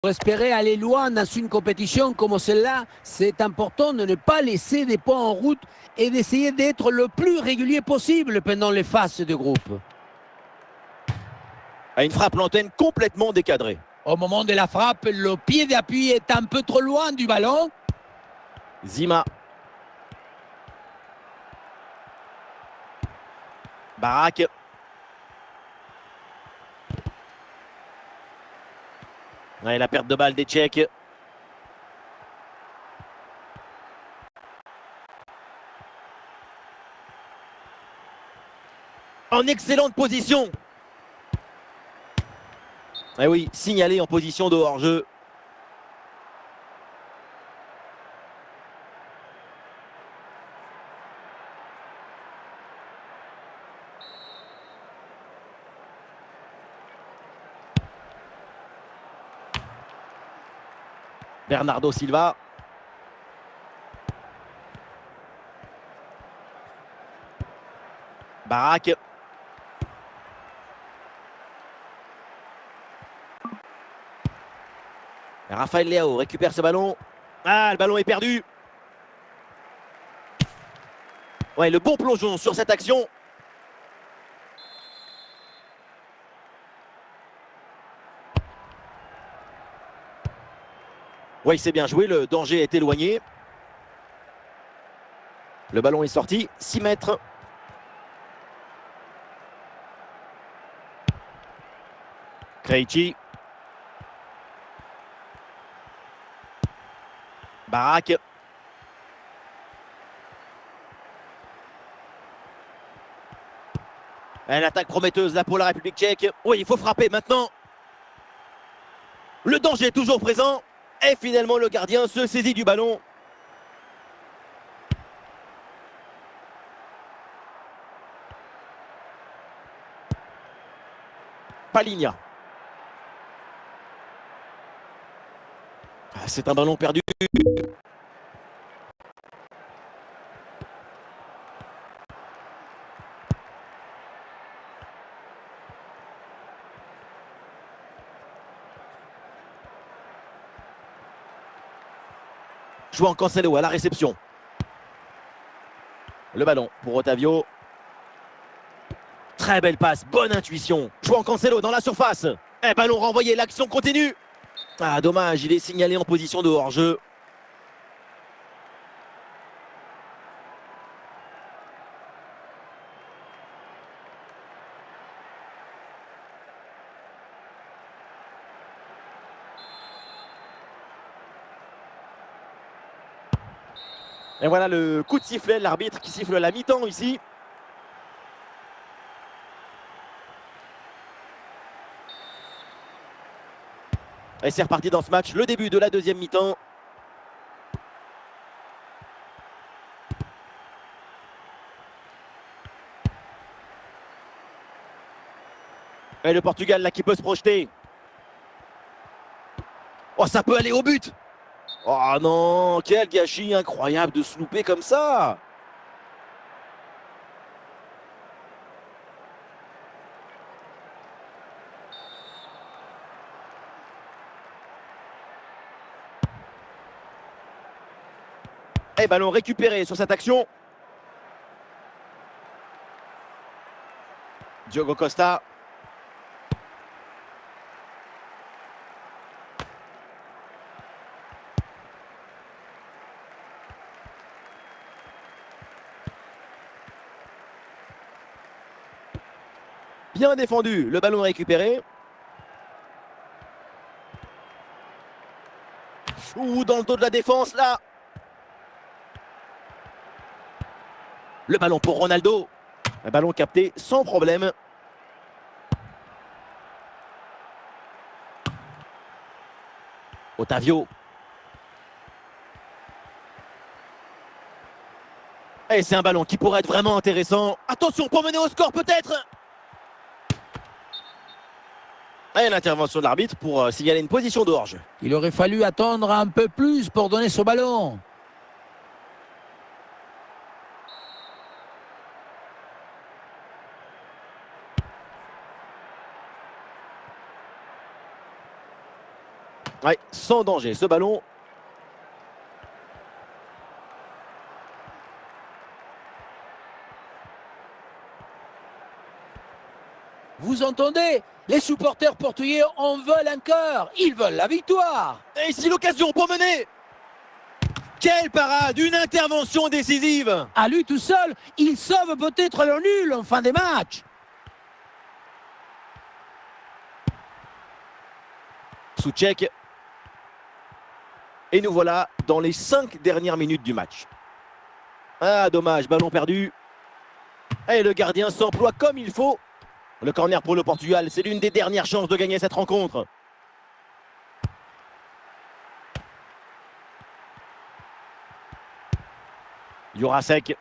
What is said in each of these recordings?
Pour espérer aller loin dans une compétition comme celle-là, c'est important de ne pas laisser des points en route et d'essayer d'être le plus régulier possible pendant les phases de groupe. À une frappe l'antenne complètement décadrée. Au moment de la frappe, le pied d'appui est un peu trop loin du ballon. Zima. Barak. Ouais, la perte de balle des Tchèques. En excellente position. Eh oui, signalé en position de hors-jeu. Bernardo Silva. Barak. Rafael Leao récupère ce ballon. Ah, le ballon est perdu. Ouais, le bon plongeon sur cette action. Oui, c'est bien joué, le danger est éloigné. Le ballon est sorti, 6 mètres. Krejci. Barak. Une attaque prometteuse là pour la République tchèque. Oui, il faut frapper maintenant. Le danger est toujours présent. Et finalement, le gardien se saisit du ballon. Palinha. Ah, c'est un ballon perdu. João Cancelo à la réception. Le ballon pour Otavio. Très belle passe, bonne intuition. João Cancelo dans la surface. Et ballon renvoyé, l'action continue. Ah, dommage, il est signalé en position de hors-jeu. Et voilà le coup de sifflet, l'arbitre qui siffle la mi-temps ici. Et c'est reparti dans ce match, le début de la deuxième mi-temps. Et le Portugal là qui peut se projeter. Oh, ça peut aller au but. Oh non, quel gâchis incroyable de se louper comme ça. Et ballon récupéré sur cette action. Diogo Costa. Bien défendu, le ballon récupéré. Ouh, dans le dos de la défense là. Le ballon pour Ronaldo. Un ballon capté sans problème. Otavio. Et c'est un ballon qui pourrait être vraiment intéressant. Attention pour mener au score peut-être. Et une intervention de l'arbitre pour signaler une position de hors-jeu. Il aurait fallu attendre un peu plus pour donner ce ballon. Ouais, sans danger, ce ballon. Vous entendez? Les supporters portugais en veulent encore. Ils veulent la victoire. Et ici l'occasion pour mener. Quelle parade, une intervention décisive. À lui tout seul, il sauve peut-être le nul en fin de match. Souček. Et nous voilà dans les 5 dernières minutes du match. Ah, dommage, ballon perdu. Et le gardien s'emploie comme il faut. Le corner pour le Portugal, c'est l'une des dernières chances de gagner cette rencontre. Jurasek.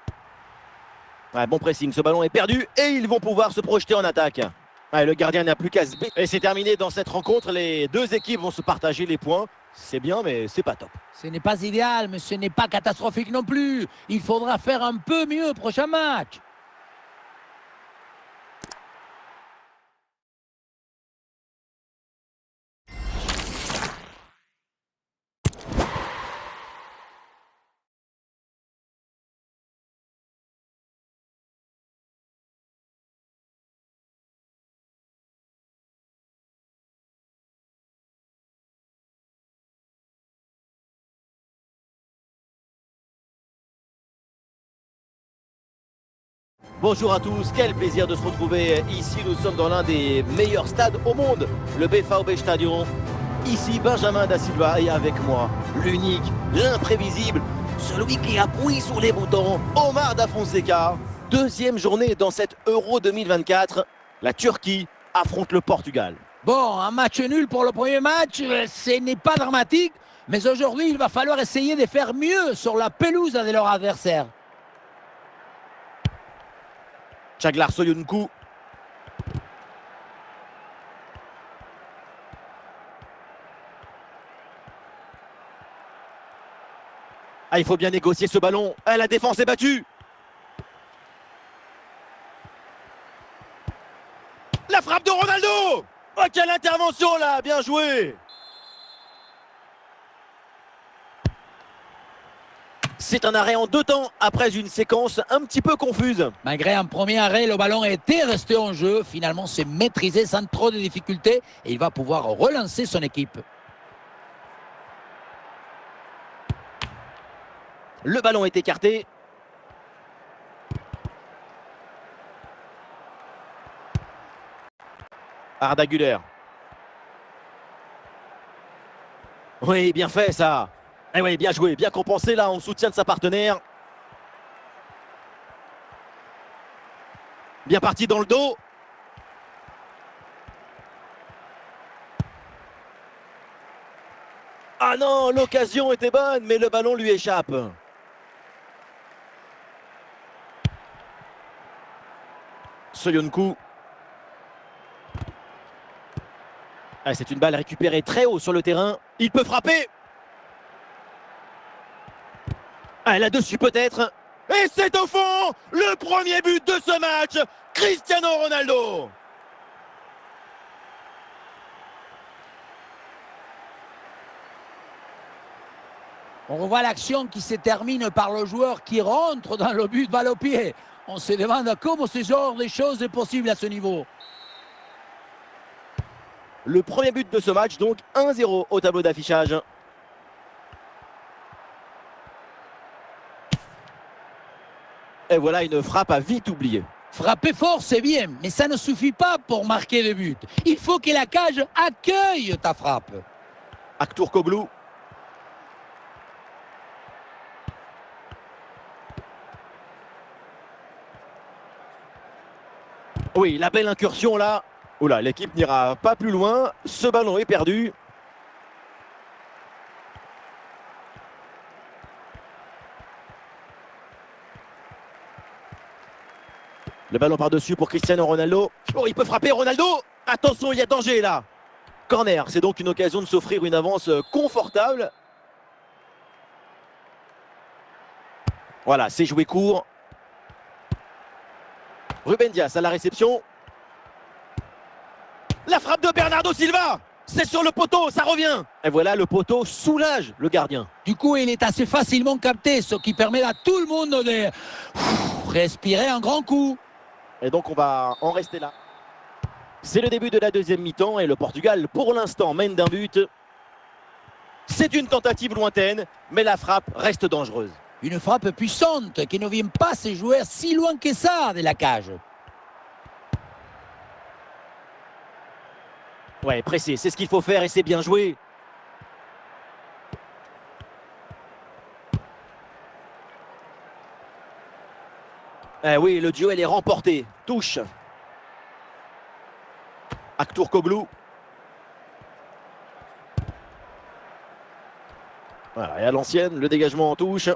Ouais, bon pressing, ce ballon est perdu et ils vont pouvoir se projeter en attaque. Ouais, le gardien n'a plus qu'à se battre. Et c'est terminé dans cette rencontre. Les deux équipes vont se partager les points. C'est bien, mais c'est pas top. Ce n'est pas idéal, mais ce n'est pas catastrophique non plus. Il faudra faire un peu mieux au prochain match. Bonjour à tous, quel plaisir de se retrouver ici. Nous sommes dans l'un des meilleurs stades au monde, le BVB Stadion. Ici Benjamin Da Silva et avec moi, l'unique, l'imprévisible, celui qui appuie sur les boutons, Omar Da Fonseca. Deuxième journée dans cette Euro 2024. La Turquie affronte le Portugal. Bon, un match nul pour le premier match, ce n'est pas dramatique. Mais aujourd'hui, il va falloir essayer de faire mieux sur la pelouse de leur adversaire. Çağlar Soyuncu. Ah, il faut bien négocier ce ballon. Ah, la défense est battue. La frappe de Ronaldo. Oh, quelle intervention là, bien joué. C'est un arrêt en 2 temps après une séquence un petit peu confuse. Malgré un premier arrêt, le ballon était resté en jeu. Finalement, c'est maîtrisé sans trop de difficultés et il va pouvoir relancer son équipe. Le ballon est écarté. Arda Güler. Oui, bien fait ça. Eh oui, bien joué, bien compensé là en soutien de sa partenaire. Bien parti dans le dos. Ah non, l'occasion était bonne, mais le ballon lui échappe. Soyuncu. Ah, c'est une balle récupérée très haut sur le terrain. Il peut frapper. Ah, là-dessus peut-être. Et c'est au fond le premier but de ce match. Cristiano Ronaldo. On revoit l'action qui se termine par le joueur qui rentre dans le but balle au pied. On se demande comment ce genre de choses est possible à ce niveau. Le premier but de ce match, donc 1-0 au tableau d'affichage. Et voilà une frappe à vite oubliée. Frapper fort, c'est bien, mais ça ne suffit pas pour marquer le but. Il faut que la cage accueille ta frappe. Aktürkoğlu. Oui, la belle incursion là. Oula, l'équipe n'ira pas plus loin. Ce ballon est perdu. Le ballon par-dessus pour Cristiano Ronaldo. Oh, il peut frapper Ronaldo. Attention, il y a danger là. Corner, c'est donc une occasion de s'offrir une avance confortable. Voilà, c'est joué court. Ruben Dias à la réception. La frappe de Bernardo Silva. C'est sur le poteau, ça revient. Et voilà, le poteau soulage le gardien. Du coup, il est assez facilement capté, ce qui permet à tout le monde de respirer un grand coup. Et donc on va en rester là. C'est le début de la deuxième mi-temps et le Portugal, pour l'instant, mène d'un but. C'est une tentative lointaine, mais la frappe reste dangereuse. Une frappe puissante qui ne vient pas se jouer si loin que ça de la cage. Ouais, pressé, c'est ce qu'il faut faire et c'est bien joué. Eh oui, le duel est remporté. Touche. Aktürkoğlu. Voilà, et à l'ancienne, le dégagement en touche.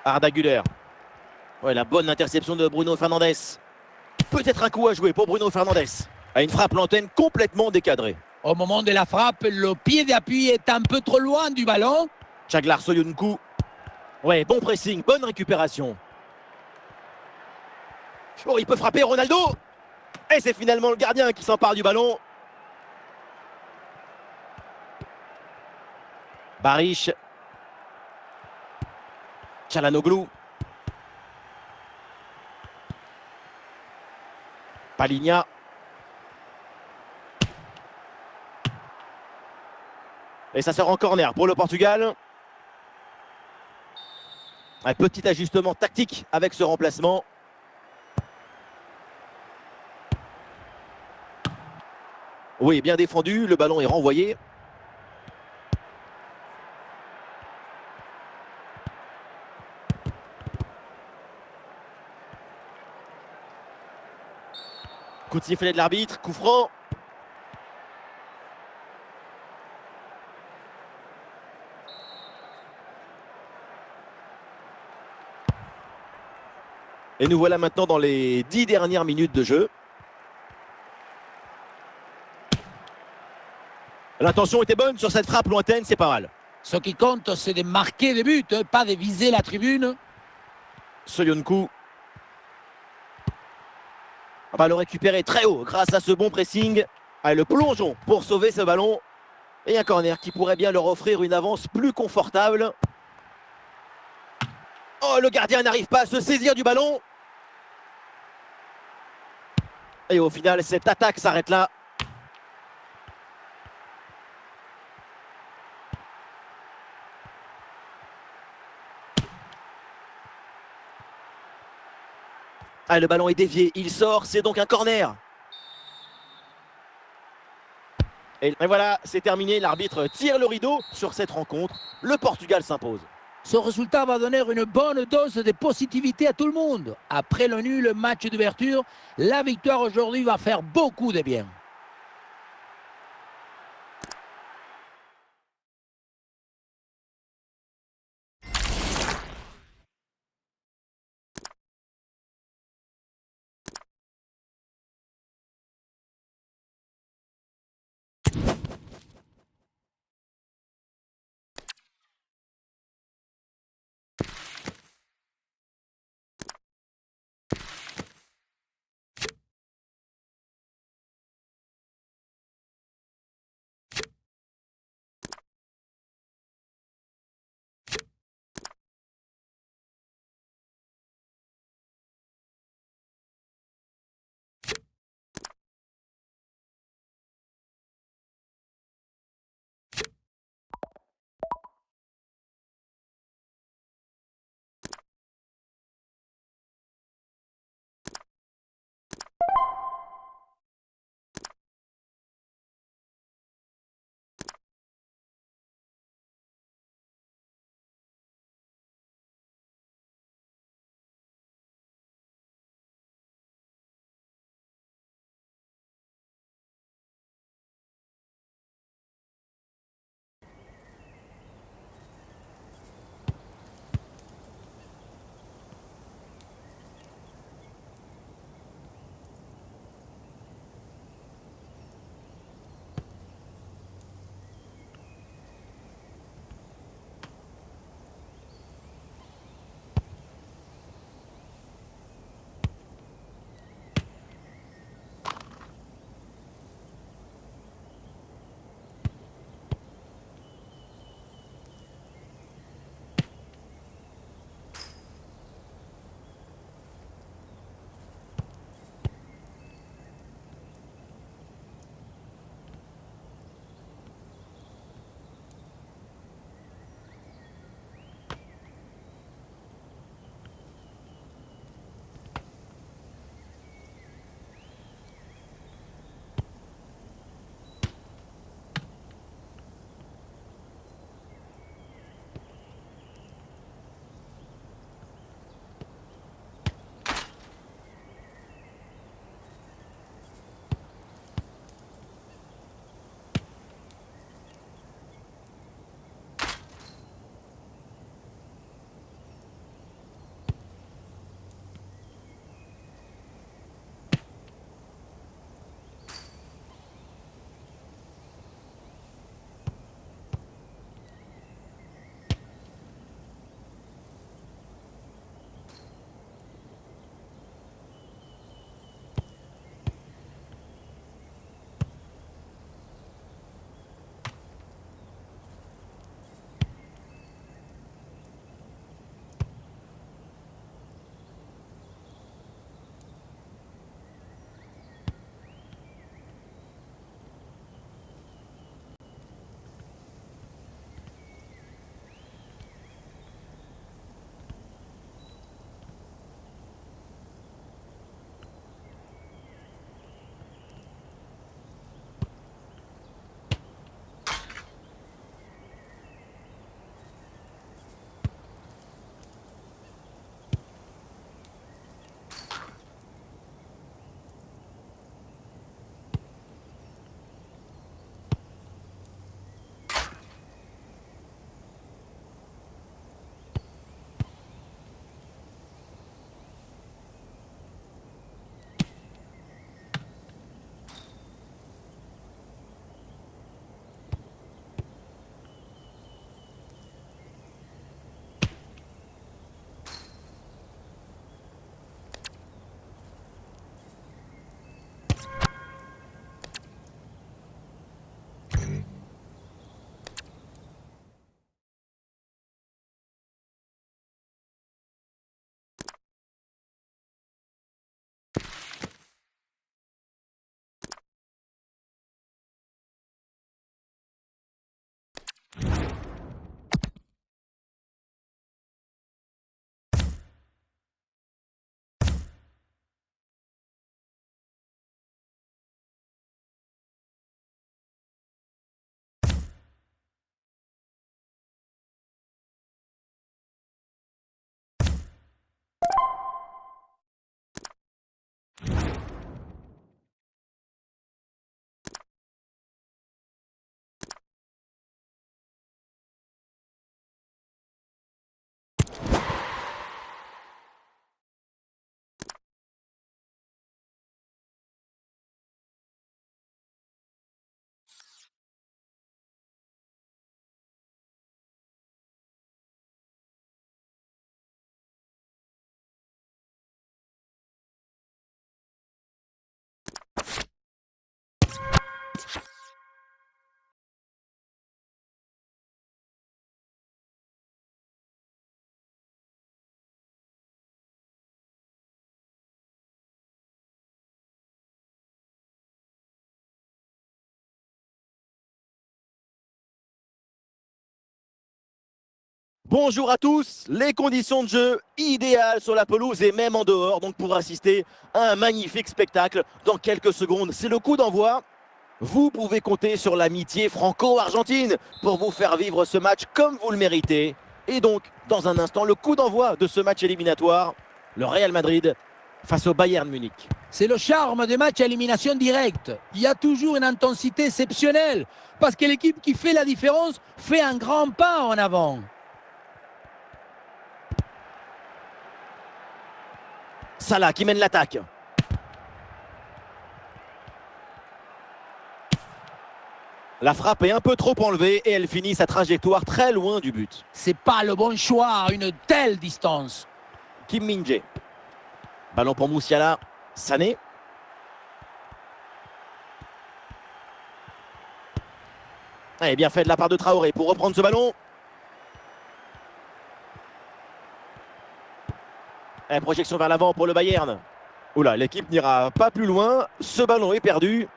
Arda Güler. Ouais, la bonne interception de Bruno Fernandes. Peut-être un coup à jouer pour Bruno Fernandes. À une frappe lointaine complètement décadrée. Au moment de la frappe, le pied d'appui est un peu trop loin du ballon. Çağlar Soyuncu. Ouais, bon pressing, bonne récupération. Oh, il peut frapper Ronaldo. Et c'est finalement le gardien qui s'empare du ballon. Barish. Çalhanoğlu. Palhinha. Et ça sort en corner pour le Portugal. Un petit ajustement tactique avec ce remplacement. Oui, bien défendu, le ballon est renvoyé. Coup de sifflet de l'arbitre, coup franc. Et nous voilà maintenant dans les 10 dernières minutes de jeu. L'intention était bonne sur cette frappe lointaine, c'est pas mal. Ce qui compte, c'est de marquer des buts, pas de viser la tribune. Soyuncu. On va le récupérer très haut grâce à ce bon pressing. Allez, le plongeon pour sauver ce ballon. Et un corner qui pourrait bien leur offrir une avance plus confortable. Oh, le gardien n'arrive pas à se saisir du ballon. Et au final, cette attaque s'arrête là. Ah, le ballon est dévié, il sort, c'est donc un corner. Et voilà, c'est terminé, l'arbitre tire le rideau sur cette rencontre. Le Portugal s'impose. Ce résultat va donner une bonne dose de positivité à tout le monde. Après le nul match d'ouverture, la victoire aujourd'hui va faire beaucoup de bien. Bonjour à tous, les conditions de jeu idéales sur la pelouse et même en dehors, donc pour assister à un magnifique spectacle. Dans quelques secondes, c'est le coup d'envoi. Vous pouvez compter sur l'amitié franco-argentine pour vous faire vivre ce match comme vous le méritez. Et donc, dans un instant, le coup d'envoi de ce match éliminatoire, le Real Madrid face au Bayern Munich. C'est le charme des matchs à élimination directe. Il y a toujours une intensité exceptionnelle parce que l'équipe qui fait la différence fait un grand pas en avant. Salah qui mène l'attaque. La frappe est un peu trop enlevée et elle finit sa trajectoire très loin du but. C'est pas le bon choix à une telle distance. Kim Min-jae. Ballon pour Musiala. Sané. Et bien fait de la part de Traoré pour reprendre ce ballon. Et projection vers l'avant pour le Bayern. Oula, l'équipe n'ira pas plus loin. Ce ballon est perdu.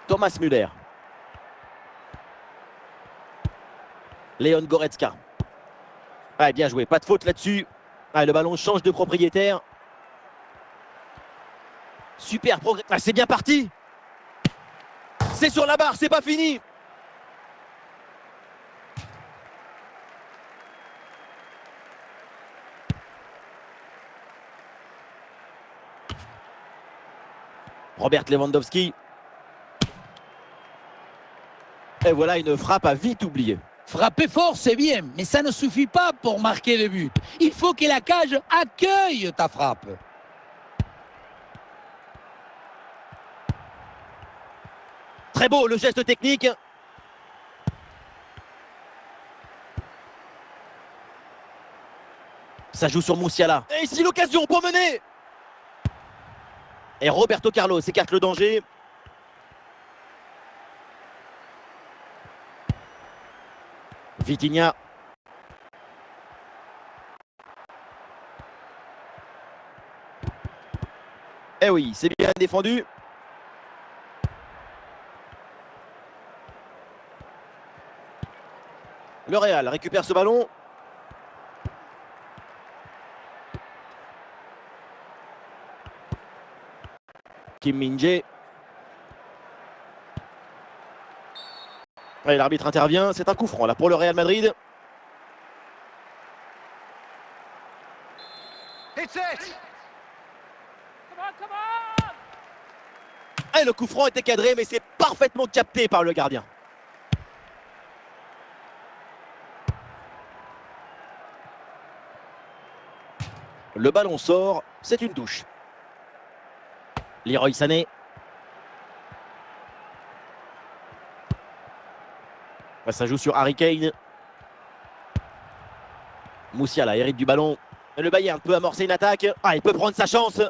Thomas Müller. Leon Goretzka. Ah, bien joué, pas de faute là-dessus. Ah, le ballon change de propriétaire. Super progrès. Ah, c'est bien parti. C'est sur la barre, c'est pas fini. Robert Lewandowski. Et voilà une frappe à vite oublier. Frapper fort, c'est bien, mais ça ne suffit pas pour marquer le but. Il faut que la cage accueille ta frappe. Très beau le geste technique. Ça joue sur Musiala. Et ici l'occasion pour mener. Et Roberto Carlos écarte le danger. Vitinha. Eh oui, c'est bien défendu. Le Real récupère ce ballon. Kim Min-jae. Et l'arbitre intervient, c'est un coup franc là pour le Real Madrid. Et le coup franc était cadré, mais c'est parfaitement capté par le gardien. Le ballon sort, c'est une touche. Leroy Sané. Ça joue sur Harry Kane. Musiala hérite du ballon. Le Bayern peut amorcer une attaque. Ah, il peut prendre sa chance.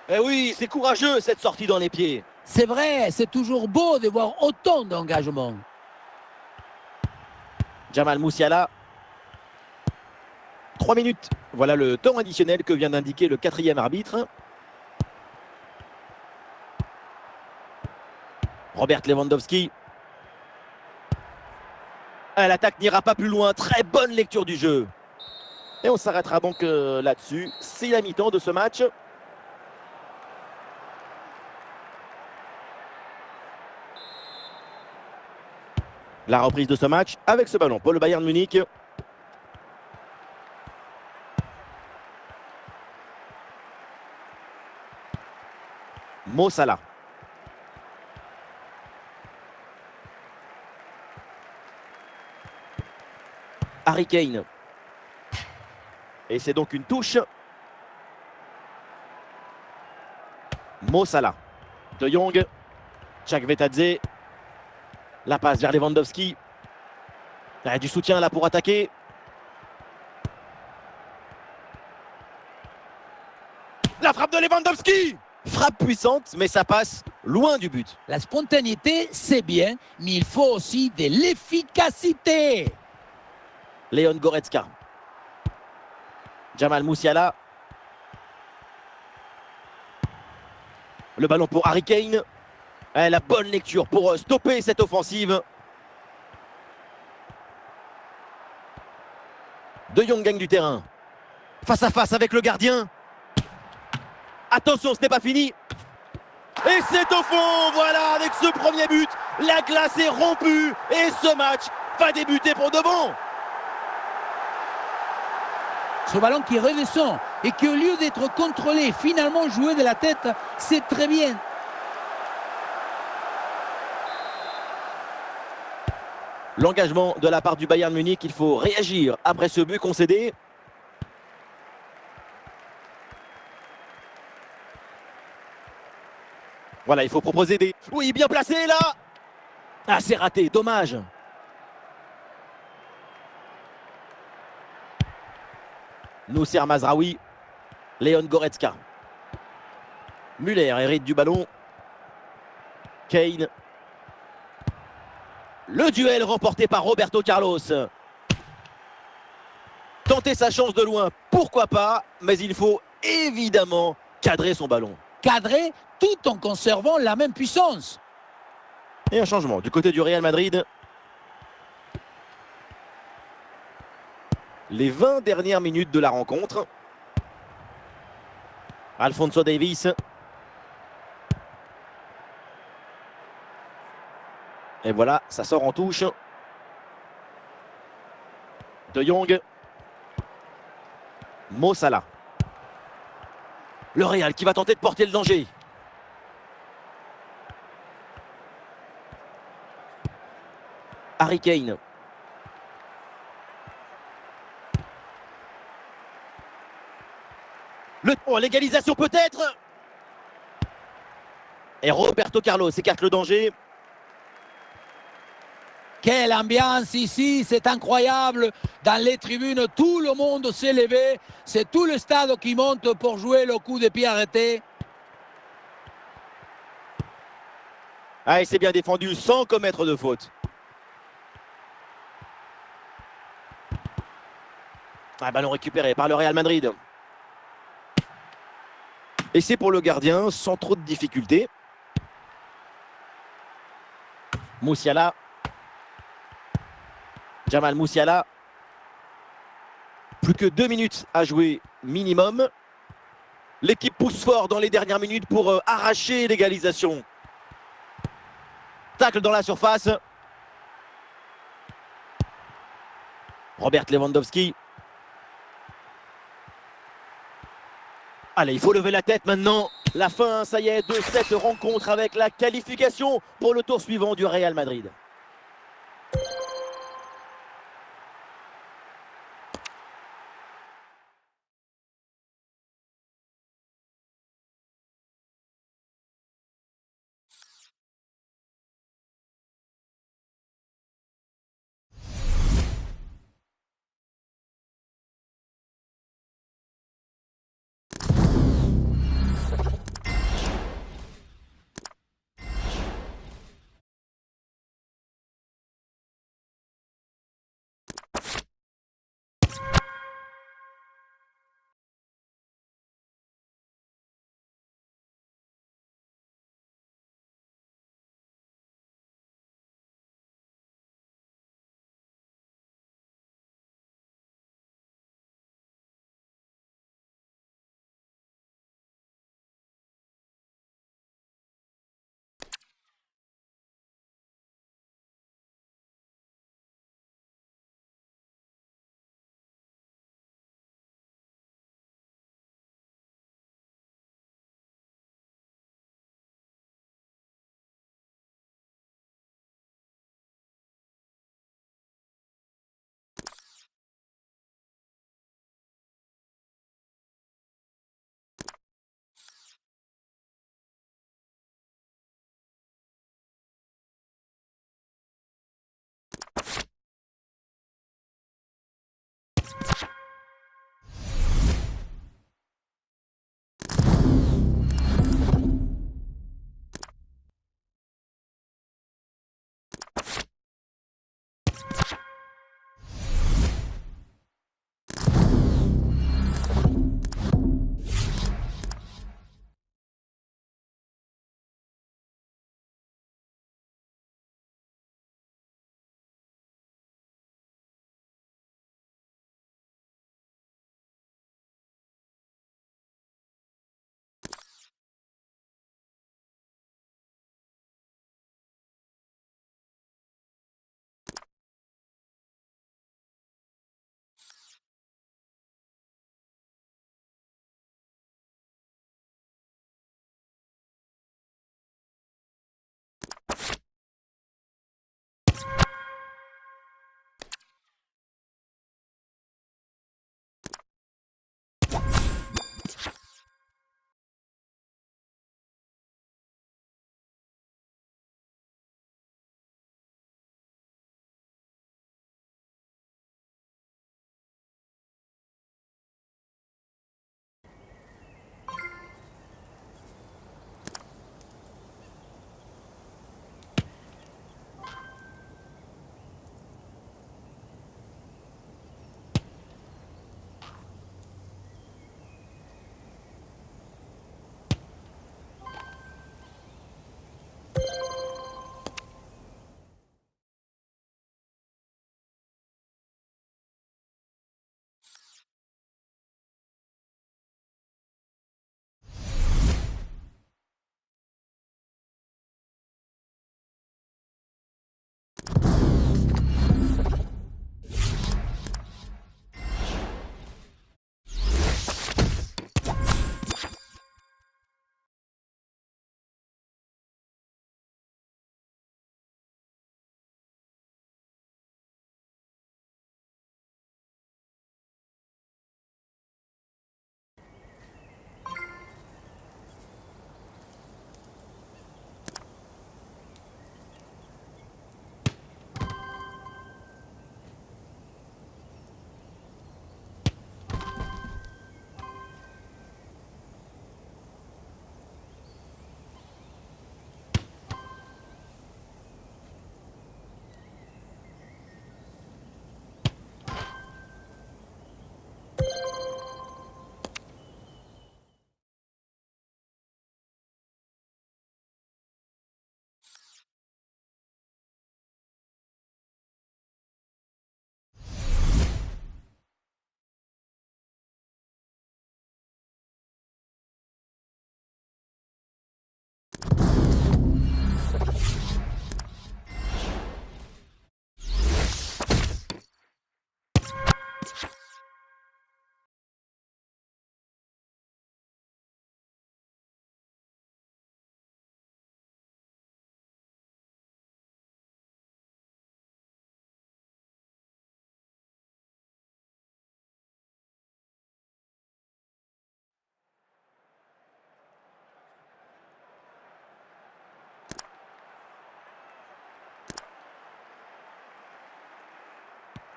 Eh oui, c'est courageux cette sortie dans les pieds. C'est vrai, c'est toujours beau de voir autant d'engagement. Jamal Musiala. 3 minutes. Voilà le temps additionnel que vient d'indiquer le 4e arbitre. Robert Lewandowski. L'attaque n'ira pas plus loin. Très bonne lecture du jeu. Et on s'arrêtera donc là-dessus. C'est la mi-temps de ce match. La reprise de ce match avec ce ballon pour le Bayern Munich. Mo Salah. Harry Kane. Et c'est donc une touche. Mo Salah. De Jong. Chakvetadze. La passe vers Lewandowski. Il y a du soutien là pour attaquer. La frappe de Lewandowski. Frappe puissante, mais ça passe loin du but. La spontanéité, c'est bien, mais il faut aussi de l'efficacité. Leon Goretzka. Jamal Musiala. Le ballon pour Harry Kane. La bonne lecture pour stopper cette offensive. De Jong gagne du terrain. Face à face avec le gardien. Attention, ce n'est pas fini. Et c'est au fond. Voilà, avec ce premier but, la glace est rompue. Et ce match va débuter pour de bon. Ce ballon qui redescend et qui, au lieu d'être contrôlé, finalement joué de la tête, c'est très bien. L'engagement de la part du Bayern Munich, il faut réagir après ce but concédé. Voilà, il faut proposer des... Oui, bien placé là. Ah, c'est raté, dommage. Noussair Mazraoui. Léon Goretzka. Müller hérite du ballon. Kane. Le duel remporté par Roberto Carlos. Tenter sa chance de loin, pourquoi pas, mais il faut évidemment cadrer son ballon. Cadrer tout en conservant la même puissance. Et un changement du côté du Real Madrid. Les 20 dernières minutes de la rencontre. Alphonso Davies. Et voilà, ça sort en touche. De Jong. Mo Salah. Le Real qui va tenter de porter le danger. Harry Kane. L'égalisation peut-être. Et Roberto Carlos écarte le danger. Quelle ambiance ici, c'est incroyable. Dans les tribunes, tout le monde s'est levé. C'est tout le stade qui monte pour jouer le coup de pied arrêté. Ah, il s'est bien défendu sans commettre de faute. Ah, ballon récupéré par le Real Madrid. Et c'est pour le gardien sans trop de difficultés. Musiala. Jamal Musiala. Plus que 2 minutes à jouer minimum. L'équipe pousse fort dans les dernières minutes pour arracher l'égalisation. Tacle dans la surface. Robert Lewandowski. Allez, il faut lever la tête maintenant. La fin, ça y est, de cette rencontre avec la qualification pour le tour suivant du Real Madrid.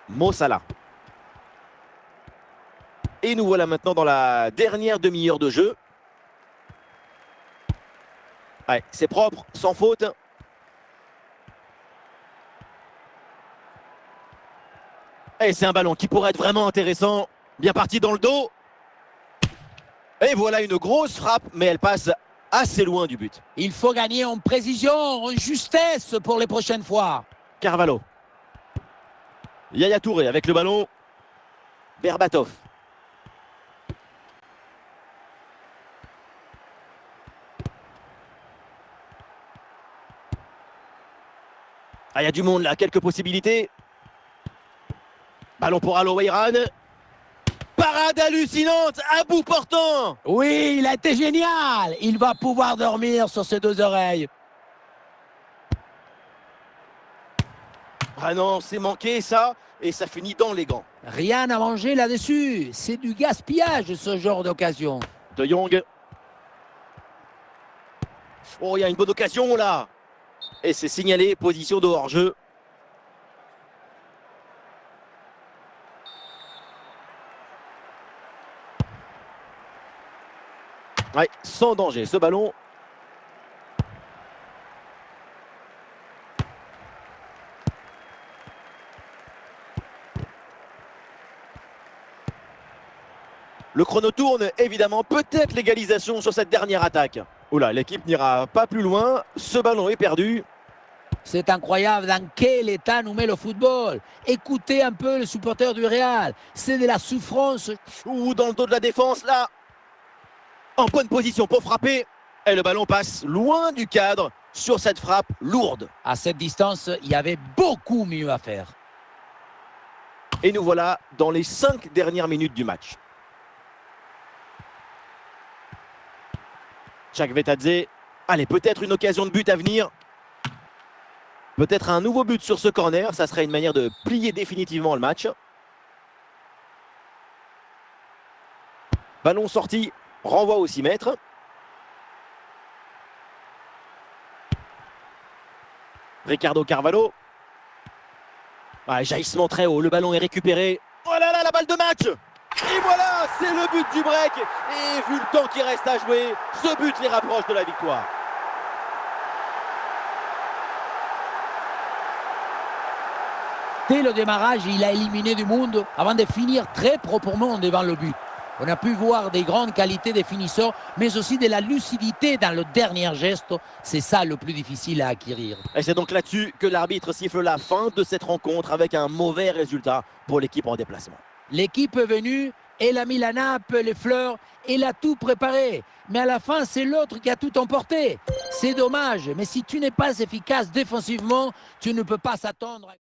Mo Salah. Et nous voilà maintenant dans la dernière demi-heure de jeu. Ouais, c'est propre, sans faute. Et c'est un ballon qui pourrait être vraiment intéressant. Bien parti dans le dos. Et voilà une grosse frappe, mais elle passe assez loin du but. Il faut gagner en précision, en justesse pour les prochaines fois. Carvalho. Yaya Touré avec le ballon. Berbatov. Ah, il y a du monde là, quelques possibilités. Ballon pour Alo Iran. Parade hallucinante, à bout portant. Oui, il a été génial. Il va pouvoir dormir sur ses deux oreilles. Ah non, c'est manqué ça, et ça finit dans les gants. Rien à manger là-dessus. C'est du gaspillage, ce genre d'occasion. De Jong. Oh, il y a une bonne occasion là. Et c'est signalé, position de hors-jeu. Ouais, sans danger, ce ballon. Le chrono tourne, évidemment, peut-être l'égalisation sur cette dernière attaque. Oula, l'équipe n'ira pas plus loin, ce ballon est perdu. C'est incroyable dans quel état nous met le football. Écoutez un peu les supporters du Real. C'est de la souffrance. Ou dans le dos de la défense, là. En bonne position pour frapper. Et le ballon passe loin du cadre sur cette frappe lourde. À cette distance, il y avait beaucoup mieux à faire. Et nous voilà dans les 5 dernières minutes du match. Jacques Vetadze. Allez, peut-être une occasion de but à venir. Peut-être un nouveau but sur ce corner. Ça serait une manière de plier définitivement le match. Ballon sorti. Renvoi au 6 mètres. Ricardo Carvalho. Ah, jaillissement très haut. Le ballon est récupéré. Oh là là, la balle de match! Et voilà, c'est le but du break. Et vu le temps qui reste à jouer, ce but les rapproche de la victoire. Dès le démarrage, il a éliminé du monde avant de finir très proprement devant le but. On a pu voir des grandes qualités des finisseurs, mais aussi de la lucidité dans le dernier geste. C'est ça le plus difficile à acquérir. Et c'est donc là-dessus que l'arbitre siffle la fin de cette rencontre avec un mauvais résultat pour l'équipe en déplacement. L'équipe est venue, elle a mis la nappe, les fleurs, elle a tout préparé. Mais à la fin, c'est l'autre qui a tout emporté. C'est dommage, mais si tu n'es pas efficace défensivement, tu ne peux pas s'attendre à...